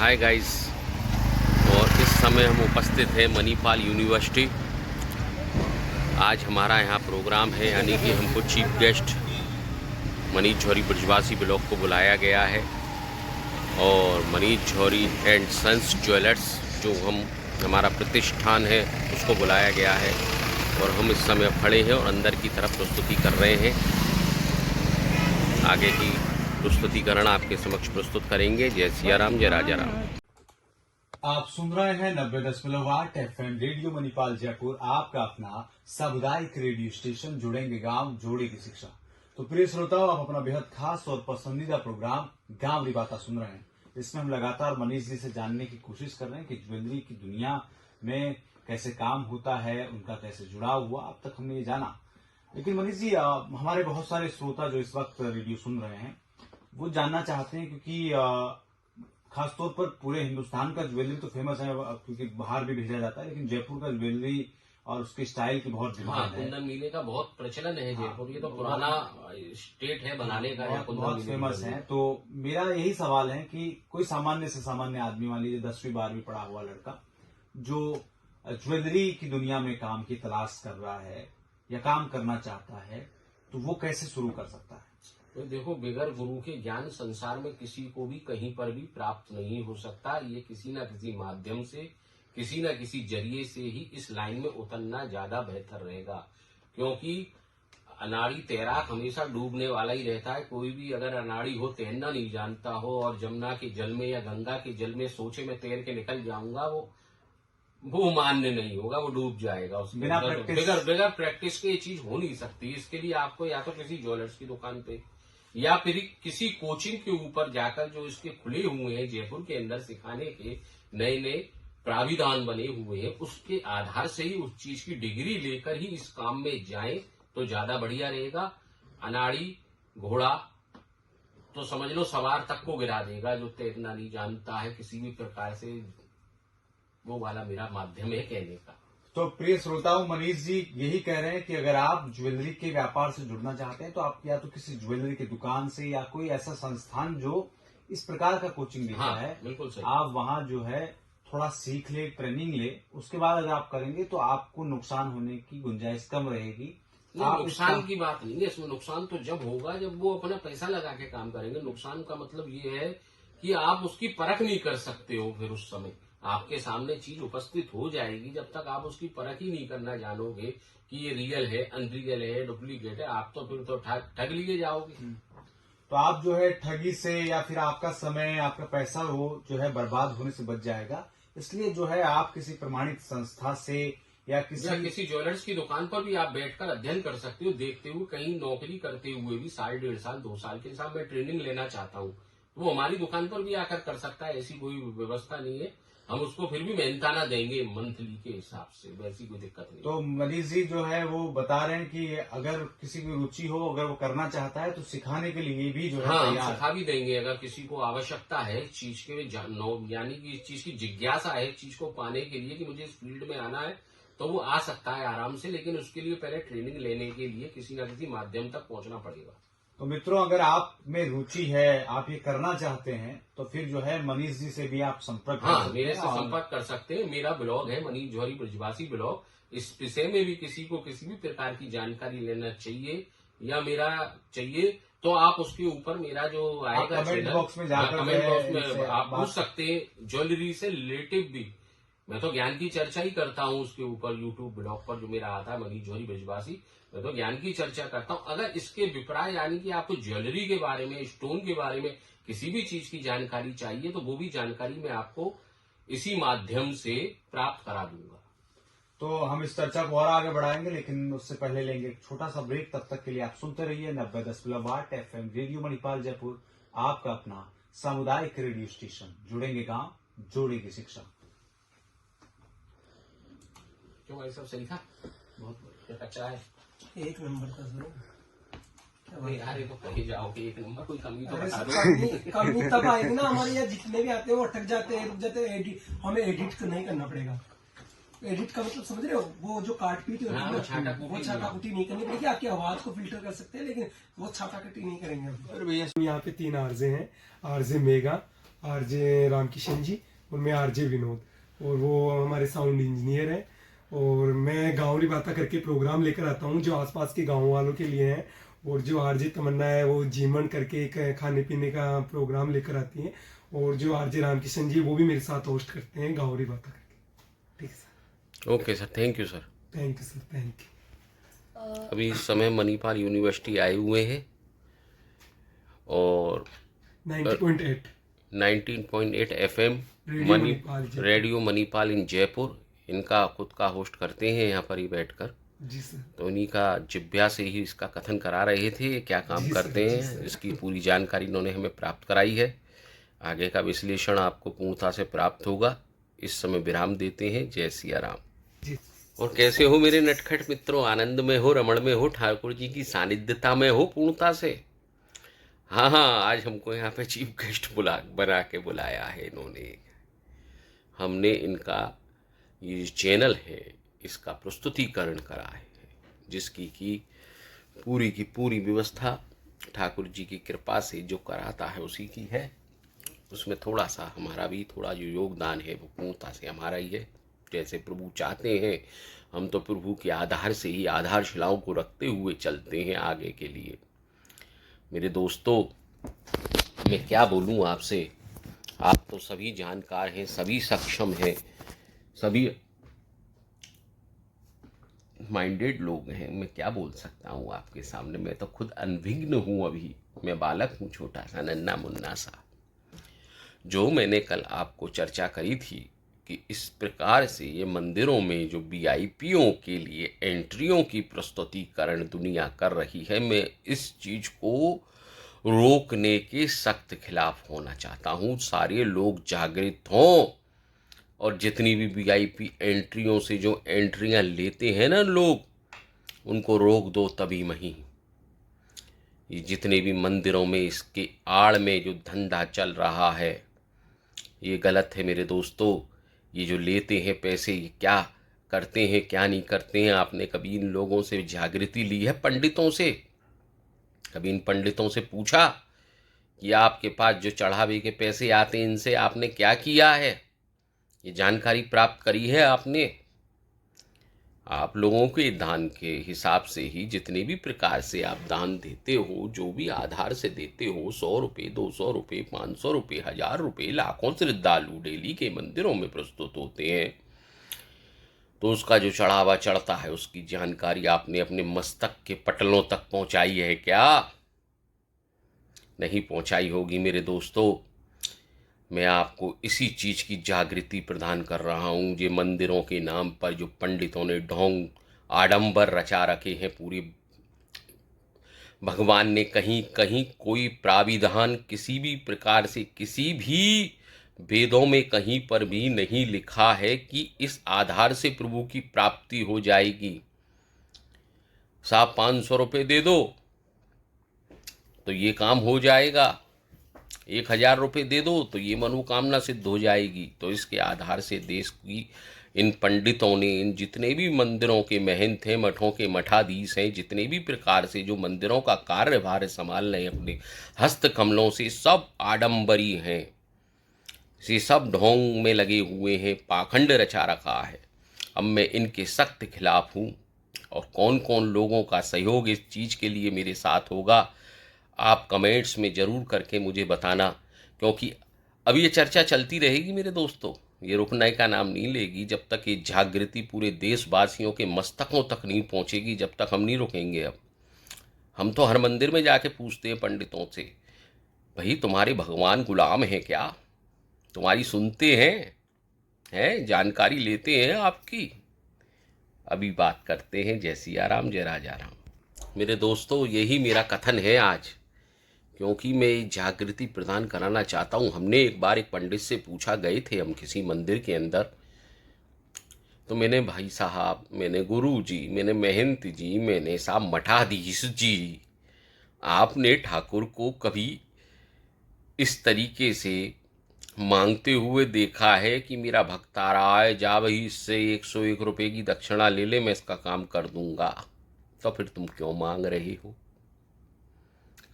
Hi guys. और इस समय हम उपस्थित हैं मणिपाल यूनिवर्सिटी। आज हमारा यहाँ प्रोग्राम है, यानी कि हमको चीफ गेस्ट मनीष झौरी ब्रजवासी ब्लॉक को बुलाया गया है। और मनीष झौरी एंड सन्स ज्वेलर्स जो हमारा प्रतिष्ठान है उसको बुलाया गया है। और हम इस समय खड़े हैं और अंदर की तरफ प्रस्तुति कर रहे हैं। आगे की प्रस्तुतिकरण आपके समक्ष प्रस्तुत करेंगे। जय सिया राम, जय राजा राम। आप सुन रहे हैं 90.8 FM रेडियो मणिपाल जयपुर, आपका अपना सामुदायिक रेडियो स्टेशन। जुड़ेंगे गांव, जोड़ेगी शिक्षा। तो प्रिय श्रोताओं, आप अपना बेहद खास और पसंदीदा प्रोग्राम गांव री बातें सुन रहे हैं। इसमें हम लगातार मनीष जी से जानने की कोशिश कर रहे हैं कि ज्वेलरी की दुनिया में कैसे काम होता है, उनका कैसे जुड़ाव हुआ। अब तक हमने ये जाना, लेकिन मनीष जी हमारे बहुत सारे श्रोता जो इस वक्त रेडियो सुन रहे हैं वो जानना चाहते हैं, क्योंकि खासतौर पर पूरे हिंदुस्तान का ज्वेलरी तो फेमस है, क्योंकि बाहर भी भेजा जाता है, लेकिन जयपुर का ज्वेलरी और उसके स्टाइल की बहुत डिमांड है। कुंदन मीले का बहुत प्रचलन है जयपुर। ये तो पुराना स्टेट है बनाने का, बहुत फेमस है। तो मेरा यही सवाल है कि कोई सामान्य से सामान्य आदमी, मान लीजिए 10वीं 12वीं पढ़ा हुआ लड़का जो ज्वेलरी की दुनिया में काम की तलाश कर रहा है या काम करना चाहता है, तो वो कैसे शुरू कर सकता है? तो देखो, बगैर गुरु के ज्ञान संसार में किसी को भी कहीं पर भी प्राप्त नहीं हो सकता। ये किसी न किसी माध्यम से, किसी न किसी जरिए से ही इस लाइन में उतरना ज्यादा बेहतर रहेगा। क्योंकि अनाड़ी तैराक हमेशा डूबने वाला ही रहता है। कोई भी अगर अनाड़ी हो, तैरना नहीं जानता हो और जमुना के जल में या गंगा के जल में सोचे मैं तैर के निकल जाऊंगा, वो मान्य नहीं होगा, वो डूब जाएगा। उसके बगैर प्रैक्टिस के ये चीज हो नहीं सकती। इसके लिए आपको या तो किसी ज्वेलर्स की दुकान पे या फिर किसी कोचिंग के ऊपर जाकर, जो इसके खुले हुए हैं जयपुर के अंदर सिखाने के नए नए प्राविधान बने हुए हैं, उसके आधार से ही उस चीज की डिग्री लेकर ही इस काम में जाएं तो ज्यादा बढ़िया रहेगा। अनाड़ी घोड़ा तो समझ लो सवार तक को गिरा देगा, जो तैरना नहीं जानता है किसी भी प्रकार से। वो वाला मेरा माध्यम है कहने का। तो प्रिय श्रोताओं, मनीष जी यही कह रहे हैं कि अगर आप ज्वेलरी के व्यापार से जुड़ना चाहते हैं तो आप या तो किसी ज्वेलरी की दुकान से या कोई ऐसा संस्थान जो इस प्रकार का कोचिंग देता है, बिल्कुल सही, आप वहां जो है थोड़ा सीख ले, ट्रेनिंग ले। उसके बाद अगर आप करेंगे तो आपको नुकसान होने की गुंजाइश कम रहेगी। नुकसान की बात नहीं है इसमें। नुकसान तो जब होगा जब वो अपना पैसा लगा के काम करेंगे। नुकसान का मतलब ये है कि आप उसकी परख नहीं कर सकते हो। फिर उस समय आपके सामने चीज उपस्थित हो जाएगी, जब तक आप उसकी परख ही नहीं करना जानोगे कि ये रियल है, अनरियल है, डुप्लीकेट है, आप तो फिर तो ठग लिए जाओगे। तो आप जो है ठगी से या फिर आपका समय, आपका पैसा वो जो है बर्बाद होने से बच जाएगा। इसलिए जो है आप किसी प्रमाणित संस्था से या किसी ज्वेलर्स की दुकान पर भी आप बैठकर अध्ययन कर सकते हो, देखते हुए। कहीं नौकरी करते हुए भी 1.5 साल 2 साल के साथ मैं ट्रेनिंग लेना चाहता हूँ, तो वो हमारी दुकान पर भी आकर कर सकता है। ऐसी कोई व्यवस्था नहीं है। हम उसको फिर भी मेहनताना देंगे मंथली के हिसाब से, वैसी कोई दिक्कत नहीं। तो मनीष जी जो है वो बता रहे हैं कि अगर किसी की रुचि हो, अगर वो करना चाहता है तो सिखाने के लिए भी जो है हम सिखा भी देंगे। अगर किसी को आवश्यकता है इस चीज के, यानी कि इस चीज की जिज्ञासा है, इस चीज को पाने के लिए कि मुझे इस फील्ड में आना है, तो वो आ सकता है आराम से। लेकिन उसके लिए पहले ट्रेनिंग लेने के लिए किसी न किसी माध्यम तक पहुंचना पड़ेगा। तो मित्रों, अगर आप में रुचि है, आप ये करना चाहते हैं, तो फिर जो है मनीष जी से भी आप संपर्क मेरे से संपर्क कर सकते हैं। मेरा ब्लॉग है मनीष झौरी ब्रजवासी ब्लॉग। इस विषय में भी किसी को किसी भी प्रकार की जानकारी लेना चाहिए या मेरा चाहिए, तो आप उसके ऊपर मेरा जो आएगा कमेंट बॉक्स में जाकर कमेंट बॉक्स में आप पूछ सकते हैं। ज्वेलरी से रिलेटिव भी मैं तो ज्ञान की चर्चा ही करता हूँ उसके ऊपर। यूट्यूब ब्लॉग पर जो मेरा आता है मनीष झौरी ब्रजवासी, मैं तो ज्ञान की चर्चा करता हूँ। अगर इसके विपराय, यानी कि आपको ज्वेलरी के बारे में, स्टोन के बारे में किसी भी चीज की जानकारी चाहिए, तो वो भी जानकारी मैं आपको इसी माध्यम से प्राप्त करा दूंगा। तो हम इस चर्चा को और आगे बढ़ाएंगे, लेकिन उससे पहले लेंगे एक छोटा सा ब्रेक। तब तक के लिए आप सुनते रहिए 90.8 FM रेडियो मणिपाल जयपुर, आपका अपना सामुदायिक रेडियो स्टेशन। जुड़ेंगे गांव, जोड़ेगी शिक्षा। क्यों भाई, सब सही था? बहुत अच्छा है, एक नंबर का सर। यार ये तो कहीं जाओगे एक नंबर, कोई कमी तो बता दो। कमी तब आएगी ना, हमारे यहाँ जितने भी आते हैं वो अटक जाते हैं, रुक जाते हैं। हमें एडिट नहीं करना पड़ेगा। एडिट का मतलब समझ रहे हो? वो जो काट पीट होती है वो छाटाकुटी नहीं करनी पड़ेगी। आपकी आवाज को फिल्टर कर सकते हैं, लेकिन वो छाटाकुटी नहीं करेंगे। और भैया यहाँ पे 3 आरजे हैं। आरजे मेगा, आरजे रामकिशन जी और मैं आरजे विनोद, और वो हमारे साउंड इंजीनियर हैं। और मैं गाँव बातें करके प्रोग्राम लेकर आता हूँ जो आसपास के गाँव वालों के लिए हैं। और जो आरजे तमन्ना है वो जीवन करके एक खाने पीने का प्रोग्राम लेकर आती हैं। और जो आरजे रामकिशन जी वो भी मेरे साथ होस्ट करते हैं गाँव बातें करके। ठीक है sir. Okay sir, thank you sir. Thank you sir, thank you. अभी इस समय मणिपाल यूनिवर्सिटी आए हुए हैं और 90.8 19.8 FM radio Manipal Jaipur. Radio Manipal in Jaipur, इनका खुद का होस्ट करते हैं यहाँ पर ही बैठकर। जी सर। तो इन्हीं का जिब्या से ही इसका कथन करा रहे थे, क्या काम जी सर, करते जी हैं, सर। इसकी पूरी जानकारी इन्होंने हमें प्राप्त कराई है। आगे का विश्लेषण आपको पूर्णता से प्राप्त होगा। इस समय विराम देते हैं। जय सिया राम। जी। और कैसे हो मेरे नटखट मित्रों, आनंद में हो, रमण में हो, ठाकुर जी की सानिध्यता में हो पूर्णता से। हाँ हाँ, आज हमको यहाँ पे चीफ गेस्ट बना के बुलाया है इन्होंने। हमने इनका ये चैनल है इसका प्रस्तुतिकरण करा है, जिसकी की पूरी व्यवस्था ठाकुर जी की कृपा से जो कराता है उसी की है। उसमें थोड़ा सा हमारा भी थोड़ा जो योगदान है वो पूर्णता से हमारा ही है। जैसे प्रभु चाहते हैं, हम तो प्रभु के आधार से ही आधारशिलाओं को रखते हुए चलते हैं आगे के लिए। मेरे दोस्तों, मैं क्या बोलूं आपसे, आप तो सभी जानकार हैं, सभी सक्षम हैं, सभी माइंडेड लोग हैं। मैं क्या बोल सकता हूँ आपके सामने, मैं तो खुद अनभिज्ञ हूँ। अभी मैं बालक हूँ, छोटा सा नन्ना मुन्ना सा। जो मैंने कल आपको चर्चा करी थी कि इस प्रकार से ये मंदिरों में जो वीआईपीओं के लिए एंट्रियों की प्रस्तुतिकरण दुनिया कर रही है, मैं इस चीज को रोकने के सख्त खिलाफ होना चाहता हूँ। सारे लोग जागृत हों और जितनी भी वीआईपी एंट्रियों से जो एंट्रियां लेते हैं ना लोग, उनको रोक दो तभी मही। ये जितने भी मंदिरों में इसके आड़ में जो धंधा चल रहा है, ये गलत है मेरे दोस्तों। ये जो लेते हैं पैसे, ये क्या करते हैं क्या नहीं करते हैं। आपने कभी इन लोगों से जागृति ली है, पंडितों से? कभी इन पंडितों से पूछा कि आपके पास जो चढ़ावे के पैसे आते हैं इनसे आपने क्या किया है? ये जानकारी प्राप्त करी है आपने? आप लोगों के दान के हिसाब से ही जितने भी प्रकार से आप दान देते हो, जो भी आधार से देते हो, 100 रुपये, 200 रुपये, 500 रुपये, 1000 रुपये, लाखों श्रद्धालु डेली के मंदिरों में प्रस्तुत होते हैं, तो उसका जो चढ़ावा चढ़ता है उसकी जानकारी आपने अपने मस्तक के पटलों तक पहुंचाई है क्या? नहीं पहुंचाई होगी मेरे दोस्तों। मैं आपको इसी चीज की जागृति प्रदान कर रहा हूँ। ये मंदिरों के नाम पर जो पंडितों ने ढोंग आडंबर रचा रखे हैं, पूरी भगवान ने कहीं कहीं कोई प्राविधान किसी भी प्रकार से, किसी भी वेदों में कहीं पर भी नहीं लिखा है कि इस आधार से प्रभु की प्राप्ति हो जाएगी। साहब 500 रुपये दे दो तो ये काम हो जाएगा, 1000 रुपये दे दो तो ये मनोकामना सिद्ध हो जाएगी। तो इसके आधार से देश की इन पंडितों ने, इन जितने भी मंदिरों के महंत हैं, मठों के मठाधीश हैं, जितने भी प्रकार से जो मंदिरों का कार्यभार संभाल रहे हैं अपने हस्त कमलों से, सब आडंबरी हैं, ये सब ढोंग में लगे हुए हैं, पाखंड रचा रखा है। अब मैं इनके सख्त खिलाफ हूँ। और कौन कौन लोगों का सहयोग इस चीज़ के लिए मेरे साथ होगा, आप कमेंट्स में ज़रूर करके मुझे बताना, क्योंकि अब ये चर्चा चलती रहेगी मेरे दोस्तों, ये रुकने का नाम नहीं लेगी जब तक ये जागृति पूरे देशवासियों के मस्तकों तक नहीं पहुंचेगी, जब तक हम नहीं रुकेंगे। अब हम तो हर मंदिर में जाके पूछते हैं पंडितों से, भाई तुम्हारे भगवान गुलाम हैं क्या? तुम्हारी सुनते हैं जानकारी लेते हैं आपकी? अभी बात करते हैं। जय सिया राम, जय राजा राम। मेरे दोस्तों, यही मेरा कथन है आज, क्योंकि मैं जागृति प्रदान कराना चाहता हूँ। हमने एक बार एक पंडित से पूछा, गए थे हम किसी मंदिर के अंदर, तो मैंने भाई साहब, मैंने गुरु जी, मैंने महंत जी, मैंने साहब मठाधीश जी, आपने ठाकुर को कभी इस तरीके से मांगते हुए देखा है कि मेरा भक्त आ रहा है, जा वही इससे 101 रुपये की दक्षिणा ले ले, मैं इसका काम कर दूंगा? तो फिर तुम क्यों मांग रहे हो?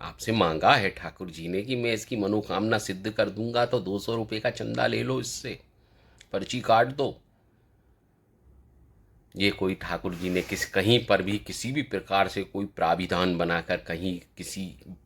आपसे मांगा है ठाकुर जी ने कि मैं इसकी मनोकामना सिद्ध कर दूंगा, तो 200 रुपये का चंदा ले लो, इससे पर्ची काट दो। ये कोई ठाकुर जी ने कहीं पर भी किसी भी प्रकार से कोई प्राविधान बनाकर कहीं किसी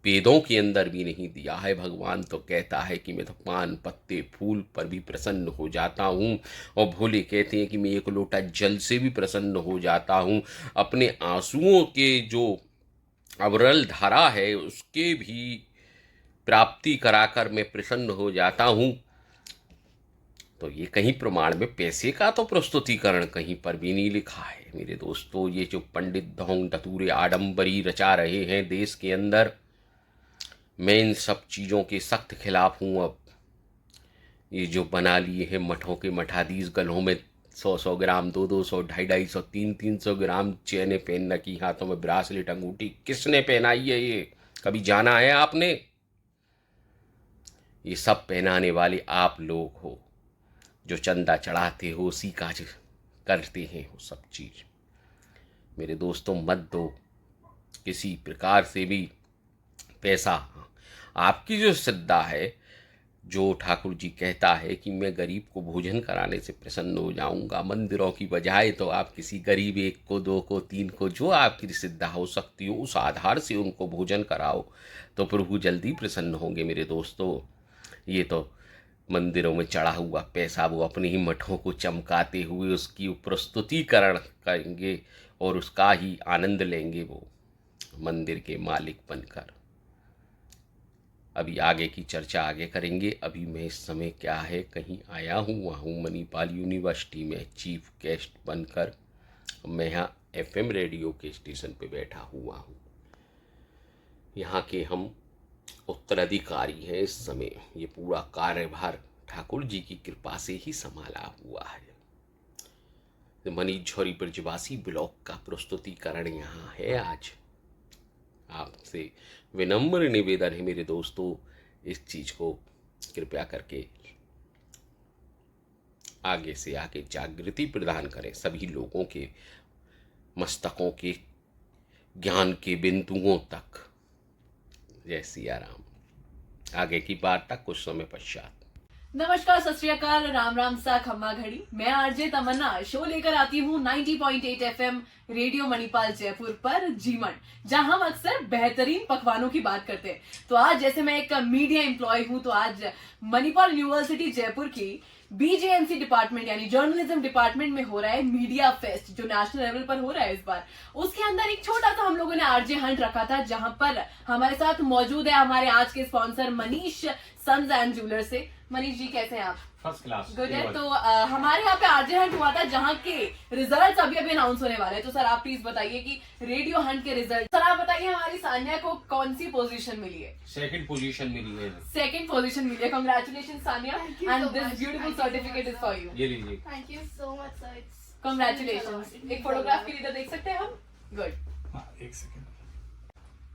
वेदों के अंदर भी नहीं दिया है। भगवान तो कहता है कि मैं तो पान पत्ते फूल पर भी प्रसन्न हो जाता हूँ, और भोले कहते हैं कि मैं एक लोटा जल से भी प्रसन्न हो जाता हूँ। अपने आंसुओं के जो अविरल धारा है उसके भी प्राप्ति कराकर मैं प्रसन्न हो जाता हूँ। तो ये कहीं प्रमाण में पैसे का तो प्रस्तुतिकरण कहीं पर भी नहीं लिखा है मेरे दोस्तों। ये जो पंडित ढोंग धतूरे आडंबरी रचा रहे हैं देश के अंदर, मैं इन सब चीज़ों के सख्त खिलाफ हूँ। अब ये जो बना लिए हैं मठों के मठाधीश, गलों में 100-100 ग्राम, 200-200, 250-250, 300-300 ग्राम चेने पहन रखी, हाथों में ब्रासलेट अंगूठी, किसने पहनाई है ये? कभी जाना है आपने? ये सब पहनाने वाले आप लोग हो, जो चंदा चढ़ाते हो, उसी काज करते हैं वो सब चीज़। मेरे दोस्तों, मत दो किसी प्रकार से भी पैसा। आपकी जो श्रद्धा है, जो ठाकुर जी कहता है कि मैं गरीब को भोजन कराने से प्रसन्न हो जाऊंगा, मंदिरों की बजाय तो आप किसी गरीब 1 को 2 को 3 को, जो आपकी श्रद्धा हो सकती हो, उस आधार से उनको भोजन कराओ, तो प्रभु जल्दी प्रसन्न होंगे मेरे दोस्तों। ये तो मंदिरों में चढ़ा हुआ पैसा वो अपने ही मठों को चमकाते हुए उसकी प्रस्तुतिकरण करेंगे और उसका ही आनंद लेंगे वो मंदिर के मालिक बनकर। अभी आगे की चर्चा आगे करेंगे। अभी मैं इस समय क्या है, कहीं आया हूँ, वहाँ हूँ मणिपाल यूनिवर्सिटी में चीफ गेस्ट बनकर। मैं यहाँ FM रेडियो के स्टेशन पे बैठा हुआ हूँ। यहाँ के हम उत्तराधिकारी है इस समय। ये पूरा कार्यभार ठाकुर जी की कृपा से ही संभाला हुआ है। मनीष झौरी ब्रजवासी ब्लॉक का प्रस्तुतिकरण यहाँ है आज। आपसे विनम्र निवेदन है मेरे दोस्तों, इस चीज को कृपया करके आगे से आगे जागृति प्रदान करें सभी लोगों के मस्तकों के ज्ञान के बिंदुओं तक। जय सिया राम। आगे की वार्ता कुछ समय पश्चात। नमस्कार, सत श्री अकाल, राम राम सा खम्मा घड़ी। मैं आरजे तमन्ना शो लेकर आती हूँ 90.8 FM रेडियो मणिपाल जयपुर पर जीवन, जहां हम अक्सर बेहतरीन पकवानों की बात करते हैं। तो आज जैसे मैं एक मीडिया एम्प्लॉय हूं, तो आज मणिपाल यूनिवर्सिटी जयपुर की BJMC डिपार्टमेंट यानी जर्नलिज्म डिपार्टमेंट में हो रहा है मीडिया फेस्ट, जो नेशनल लेवल पर हो रहा है इस बार। उसके अंदर एक छोटा सा हम लोगों ने आरजे हंट रखा था, जहां पर हमारे साथ मौजूद है हमारे आज के sponsor Manish sons and jeweller से। मनीष जी, कैसे हैं आप? First class. गुड है। तो हमारे यहाँ पे आरजे हंट हुआ था, जहाँ के रिजल्ट्स अभी अभी अनाउंस होने वाले हैं। तो सर आप प्लीज बताइए कि रेडियो हंट के रिजल्ट। सर आप बताइए हमारी सान्या को कौन सी पोजीशन मिली है? सेकंड पोजीशन मिली है। सेकंड पोजीशन मिली है। Congratulation Sanya, and this beautiful certificate is for you. ये लीजिए। Thank you so much, sir. It's congratulation. एक फोटोग्राफ के लिए तो देख सकते हैं हम। गुड। हाँ, एक सेकंड।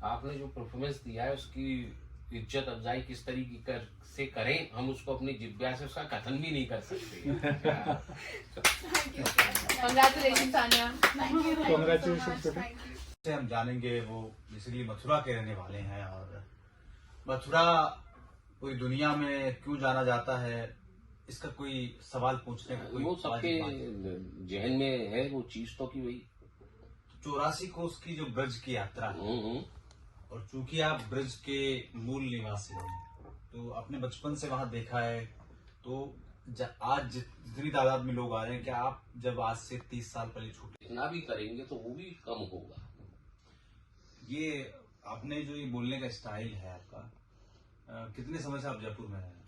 आपने जो परफॉर्मेंस दिया है उसकी इज्जत अफजाई किस तरीके से करें, हम उसको अपनी जिज्ञासा से उसका कथन भी नहीं कर सकते। Congratulation Sanya. thank you. Congratulations, so much. बेटा। Thank you. से हम जानेंगे वो बेसिकली मथुरा के रहने वाले हैं, और मथुरा पूरी दुनिया में क्यों जाना जाता है, इसका कोई सवाल पूछने का कोई वो सबके वाजिब बात है। जहन में है वो चीज तो कि वही 84 कोस की जो ब्रज की यात्रा है, और चूंकि आप ब्रज के मूल निवासी हैं, तो आपने बचपन से वहां देखा है, तो आज जितनी तादाद में लोग आ रहे हैं, क्या आप जब आज से 30 साल पहले छूटे, इतना भी करेंगे तो वो भी कम होगा। ये आपने जो ये बोलने का स्टाइल है आपका, कितने समय से आप जयपुर में रहे हैं?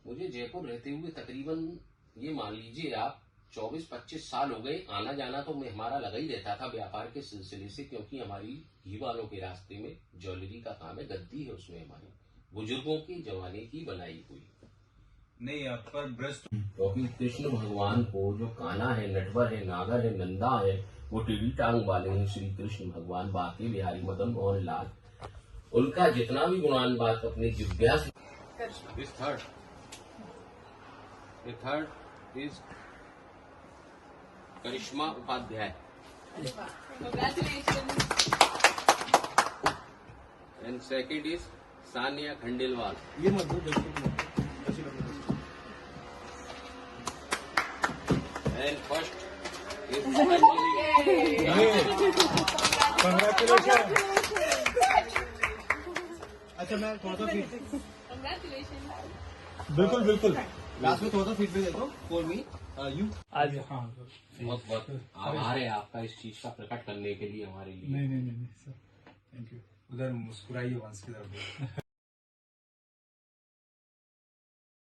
मुझे जयपुर रहते हुए तकरीबन ये मान लीजिए आप 24-25 साल हो गए। आना जाना तो हमारा लगा ही रहता था व्यापार के सिलसिले से, क्योंकि हमारी ही वालों के रास्ते में ज्वेलरी का काम है, गद्दी है उसमें हमारी बुजुर्गों के जमाने की बनाई हुई। नहीं, पर ब्रज क्योंकि कृष्ण भगवान को जो कान्हा है, नटवर है, नागर है, नंदा है, वो टेढ़ी टांग वाले हैं श्री कृष्ण भगवान, बाकी बिहारी मदन मोहन लाल, उनका जितना भी गुणान बात अपनी जिज्ञासा। इस third is Karishma Upadhyay, congratulation. And second is Saniya Khandelwal. ये मत दो, and first is Anjali. Congratulation. अच्छा मैं थोड़ा सा Congratulations. बिल्कुल बिल्कुल लास्ट में थोड़ा सा फीडबैक दे दो फॉर मी यू. आज हाँ बहुत बहुत आभार है आपका इस चीज का प्रकट करने के लिए हमारे लिए. नहीं सर थैंक यू. उधर मुस्कुराइए वंश की तरफ.